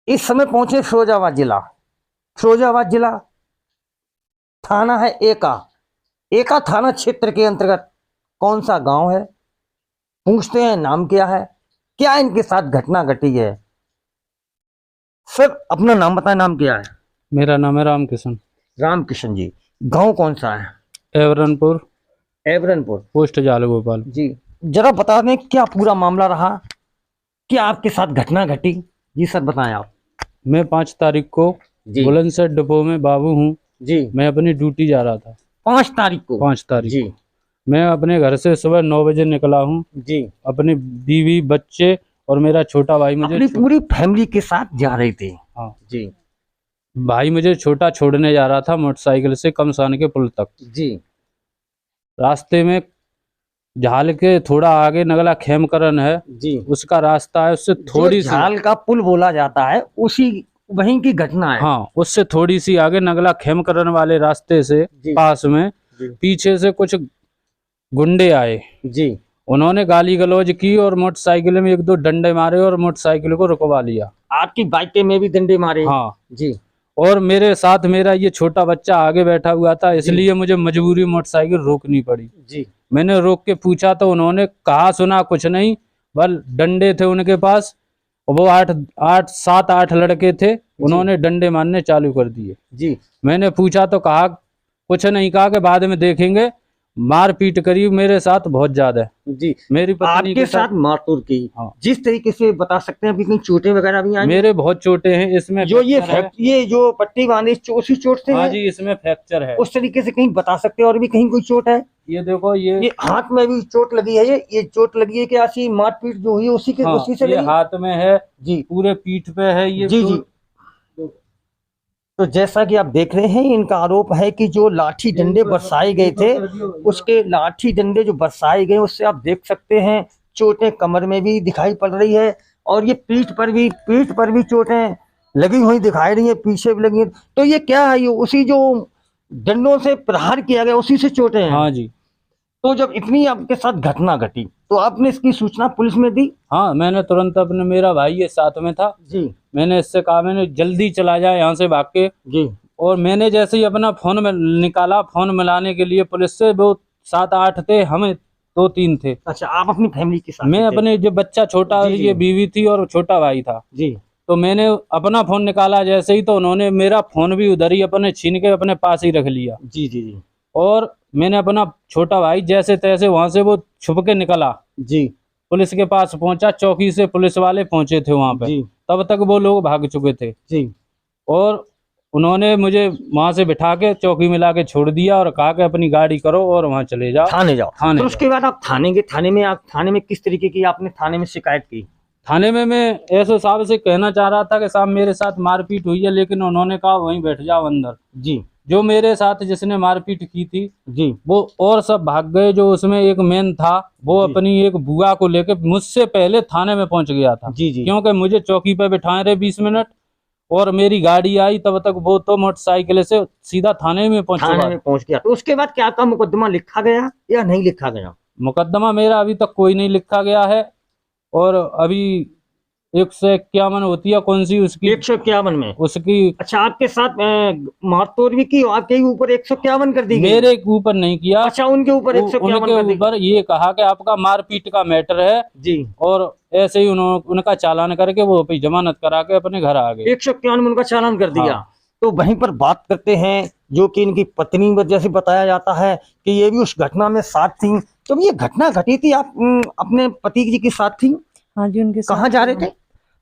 इस समय पहुंचे फिरोजाबाद जिला। फिरोजाबाद जिला थाना है एका। एका थाना क्षेत्र के अंतर्गत कौन सा गांव है, पूछते हैं नाम क्या है, क्या इनके साथ घटना घटी है। सर अपना नाम बताएं, नाम क्या है? मेरा नाम है रामकिशन। रामकिशन जी। गांव कौन सा है? एवरनपुर, एवरनपुर। पोस्ट जालगोपाल। जी, जरा बता दें क्या पूरा मामला रहा, क्या आपके साथ घटना घटी? जी सर बताएं आप। मैं 5 तारीख को जी बुलंदशहर डिपो में बाबू हूँ। जी। मैं अपनी ड्यूटी जा रहा था 5 तारीख को? 5 तारीख जी को। मैं अपने घर से सुबह 9 बजे निकला हूँ। जी। अपनी बीवी, बच्चे और मेरा छोटा भाई मुझे अपनी पूरी फैमिली के साथ जा रहे थे? हाँ जी भाई मुझे छोटा छोड़ने जा रहा था मोटरसाइकिल से कमसान के पुल तक। जी। रास्ते में झाल के थोड़ा आगे नगला खेमकरन है, जी। उसका रास्ता है, उससे थोड़ी सी झाल का पुल बोला जाता है, उसी वहीं की घटना है। हाँ उससे थोड़ी सी आगे नगला खेमकरन वाले रास्ते से जी पास में जी पीछे से कुछ गुंडे आए। जी। उन्होंने गाली गलौज की और मोटरसाइकिल में 1-2 डंडे मारे और मोटरसाइकिल को रुकवा लिया। आपकी बाइक पे में भी डंडे मारे? हाँ, जी और मेरे साथ मेरा ये छोटा बच्चा आगे बैठा हुआ था, इसलिए मुझे मजबूरी मोटरसाइकिल रोकनी पड़ी। जी। मैंने रोक के पूछा तो उन्होंने कहा सुना कुछ नहीं, बल डंडे थे उनके पास। वो 7-8 लड़के थे, उन्होंने डंडे मारने चालू कर दिए। जी। मैंने पूछा तो कहा कुछ नहीं, कहा कि बाद में देखेंगे। मारपीट करी मेरे साथ बहुत ज्यादा। जी। मेरी पत्नी आपके के साथ मारतूर की? हाँ, जिस तरीके से बता सकते हैं, अभी कहीं चोटें वगैरह भी आई? मेरे बहुत चोटें हैं इसमें। जो ये जो पट्टी बांधी उसी चोट से हाँ है? जी, इसमें फ्रैक्चर है। उस तरीके से कहीं बता सकते हैं और भी कहीं कोई चोट है? ये देखो, ये हाथ में भी चोट लगी है। ये चोट लगी है कि ऐसी मारपीट जो हुई उसी के हाँ, उसी से ये लगी? हाथ में है, जी पूरे पीठ पे है ये। जी जी। तो जैसा कि आप देख रहे हैं, इनका आरोप है कि जो लाठी डंडे बरसाए गए थे, उसके लाठी डंडे जो बरसाए गए उससे आप देख सकते हैं चोटें कमर में भी दिखाई पड़ रही है, और ये पीठ पर भी चोटें लगी हुई दिखाई रही है, पीछे भी लगी हैं। तो ये क्या है, ये उसी जो डंडों से प्रहार किया गया उसी से चोटें हैं? हाँ जी। तो जब इतनी आपके साथ घटना घटी तो आपने इसकी सूचना पुलिस में दी? हाँ, मैंने तुरंत अपने, मेरा भाई ये साथ में था जी। मैंने इससे कहा, मैंने जल्दी चला जाए यहाँ से भाग के। जी। और मैंने जैसे ही अपना फोन में निकाला, फोन मिलाने के लिए पुलिस से, वो 7-8 थे, हमें 2-3 थे। अच्छा, आप अपनी फैमिली के साथ मैं थे? अपने जो बच्चा छोटा, जी, जी। ये बीवी थी और छोटा भाई था। जी तो मैंने अपना फोन निकाला जैसे ही, तो उन्होंने मेरा फोन भी उधर ही अपने छीन के अपने पास ही रख लिया। जी जी जी। और मैंने अपना छोटा भाई जैसे तैसे वहां से वो छुप के निकला, जी पुलिस के पास पहुंचा। चौकी से पुलिस वाले पहुंचे थे वहां पे, जी तब तक वो लोग भाग चुके थे। जी। और उन्होंने मुझे वहां से बिठा के चौकी में लाके छोड़ दिया और कहा कि अपनी गाड़ी करो और वहां चले जाओ, थाने जाओ। थाने फिर उसके बाद आप थाने गए? थाने में किस तरीके की आपने थाने में शिकायत की? थाने में मैं एसओ साहब से कहना चाह रहा था कि साहब मेरे साथ मारपीट हुई है, लेकिन उन्होंने कहा वहीं बैठ जाओ अंदर। जी। जो मेरे साथ जिसने मारपीट की थी जी वो और सब भाग गए। जो उसमें एक मेन था, वो जी। अपनी एक बुआ को लेके मुझसे पहले थाने में पहुंच गया था। जी जी। क्योंकि मुझे चौकी पे बिठाए रहे 20 मिनट, और मेरी गाड़ी आई तब तक वो तो मोटरसाइकिल से सीधा थाने में पहुंच गया। तो उसके बाद क्या आपका मुकदमा लिखा गया या नहीं लिखा गया? मुकदमा मेरा अभी तक कोई नहीं लिखा गया है। और अभी 151 होती है कौन सी उसकी, 151 में उसकी। अच्छा, आपके साथ मारतोड़ भी की, आपके ऊपर 151 कर दी गई? मेरे ऊपर नहीं किया। अच्छा, उनके ऊपर 151 उनके कर दी ऊपर ये कहा कि आपका मारपीट का मैटर है जी। और ऐसे ही उनका चालान करके वो जमानत करा के अपने घर आ गए। 151 में उनका चालान कर दिया। हाँ। तो वहीं पर बात करते हैं जो कि इनकी पत्नी, जैसे बताया जाता है कि ये भी उस घटना में साथ थी। तो ये घटना घटी थी, आप अपने पति जी के साथ थी? हाँ जी, उनके कहाँ जा रहे थे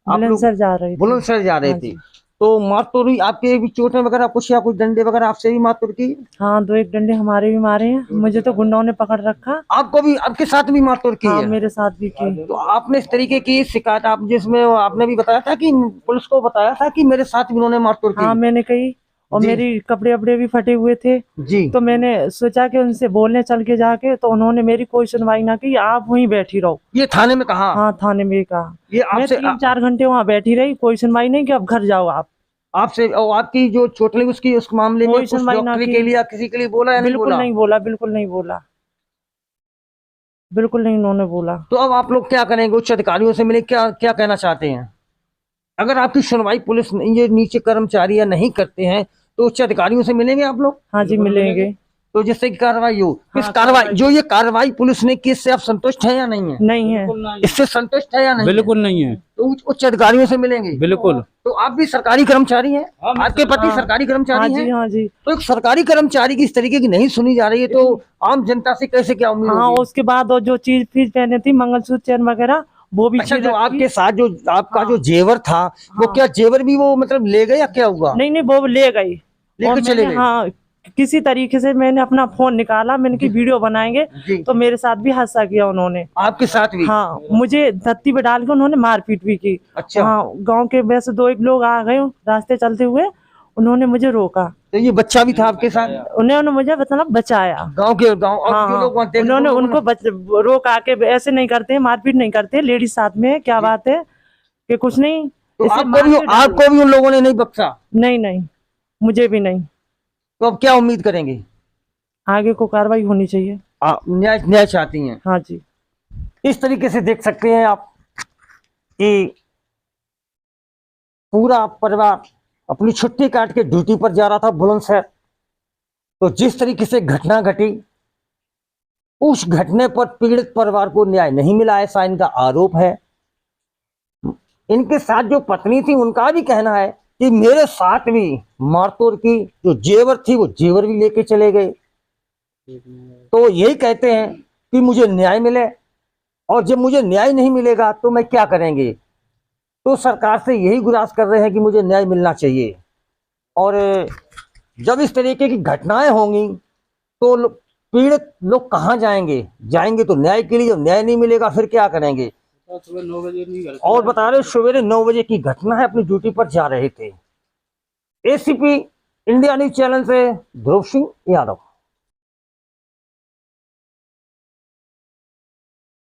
आप लोग? बुलंदशहर जा रहे थे। बुलंदशहर जा रहे हाँ थे। जी। तो मारतोड़ हुई, आपके भी चोटें वगैरह कुछ, या कुछ डंडे वगैरह आपसे भी मारतोड़ की? हाँ, 2-1 डंडे हमारे भी मारे हैं, मुझे तो गुंडों ने पकड़ रखा। आपको भी, आपके साथ भी मारतोड़ की हाँ, है? मेरे साथ भी की। तो आपने इस तरीके की शिकायत, आप जिसमें आपने भी बताया था कि पुलिस को बताया था कि मेरे साथ भी उन्होंने मारतोड़ की? हाँ, मैंने कही, और जी। मेरी कपड़े वपड़े भी फटे हुए थे। जी। तो मैंने सोचा कि उनसे बोलने चल के जाके, तो उन्होंने मेरी कोई सुनवाई ना की, आप वहीं बैठी रहो। ये थाने में कहा? हाँ, थाने में कहा। ये मैं आपसे 3-4 घंटे वहाँ बैठी रही, कोई सुनवाई नहीं कि अब घर जाओ आप। आपसे और आपकी जो चोट लगी उसकी, उस मामले में कोई कुछ सुनवाई ना डॉक्टरी की। के लिए या किसी के लिए बोला या नहीं बिल्कुल बोला? नहीं बोला, बिल्कुल नहीं बोला, बिल्कुल नहीं उन्होंने बोला। तो अब आप लोग क्या करेंगे? उच्च अधिकारियों से मिले, क्या क्या कहना चाहते हैं? अगर आपकी सुनवाई पुलिस ये नीचे कर्मचारी या नहीं करते हैं तो उच्च अधिकारियों से मिलेंगे आप लोग, हाँ जी मिलेंगे। तो जिससे कि कार्रवाई हो। इस हाँ, कार्रवाई जो ये कार्रवाई पुलिस ने की, इससे आप संतुष्ट हैं या नहीं है? नहीं है। इससे संतुष्ट है या नहीं? बिल्कुल नहीं है। तो उच्च अधिकारियों से मिलेंगे। बिल्कुल। तो आप भी सरकारी कर्मचारी हैं, आपके पति हाँ। सरकारी हाँ कर्मचारी जी हैं, हाँ जी। तो एक सरकारी कर्मचारी की इस तरीके की नहीं सुनी जा रही है तो आम जनता से कैसे क्या उम्मीद हाँ होगी? उसके बाद वो जो चीज फीस पहने थी मंगलसूत्र चैन वगैरह वो भी अच्छा, चीज जो रखी। आपके साथ जो आपका हाँ। जो जेवर था वो क्या जेवर भी वो मतलब ले गए या क्या हुआ? नहीं नहीं वो ले गई। लेके और चले मैंने- गए? हाँ किसी तरीके से मैंने अपना फोन निकाला, मैंने की वीडियो बनाएंगे जी। तो मेरे साथ भी हादसा किया उन्होंने। आपके साथ भी? हाँ मुझे धत्ती पे डाल के उन्होंने मारपीट भी की। अच्छा। हाँ गांव के वैसे दो एक लोग आ गए रास्ते चलते हुए, उन्होंने मुझे रोका, तो ये बच्चा भी था आपके साथ? उन्होंने मुझे मतलब बचाया। गांव और हाँ जो लोग वहाँ थे, उन्होंने उन उनको रोका के ऐसे नहीं करते, मारपीट नहीं करते, लेडीज साथ में है, क्या बात है कि कुछ नहीं। तो इसे मार के डाल- आपको भी उन लोगों ने नहीं बख्शा? नहीं नहीं मुझे भी नहीं। तो अब क्या उम्मीद करेंगे? आगे को कार्रवाई होनी चाहिए। न्याय चाहती हैं? हाँ जी। इस तरीके से देख सकते हैं आप कि पूरा परिवार अपनी छुट्टी काट के ड्यूटी पर जा रहा था बुलंदशहर, तो जिस तरीके से घटना घटी उस घटने पर पीड़ित परिवार को न्याय नहीं मिला, ऐसा इनका आरोप है। इनके साथ जो पत्नी थी उनका भी कहना है कि मेरे साथ भी मारतोड़ की जो जेवर थी वो जेवर भी लेके चले गए। तो यही कहते हैं कि मुझे न्याय मिले, और जब मुझे न्याय नहीं मिलेगा तो मैं क्या करेंगे। तो सरकार से यही गुजारिश कर रहे हैं कि मुझे न्याय मिलना चाहिए। और जब इस तरीके की घटनाएं होंगी तो पीड़ित लोग कहाँ जाएंगे तो न्याय के लिए, जब न्याय नहीं मिलेगा फिर क्या करेंगे। सुबह 9 बजे नहीं घर और बता रहे सवेरे 9 बजे की घटना है, अपनी ड्यूटी पर जा रहे थे। एसीपी इंडिया न्यूज चैनल से ध्रुव सिंह यादव।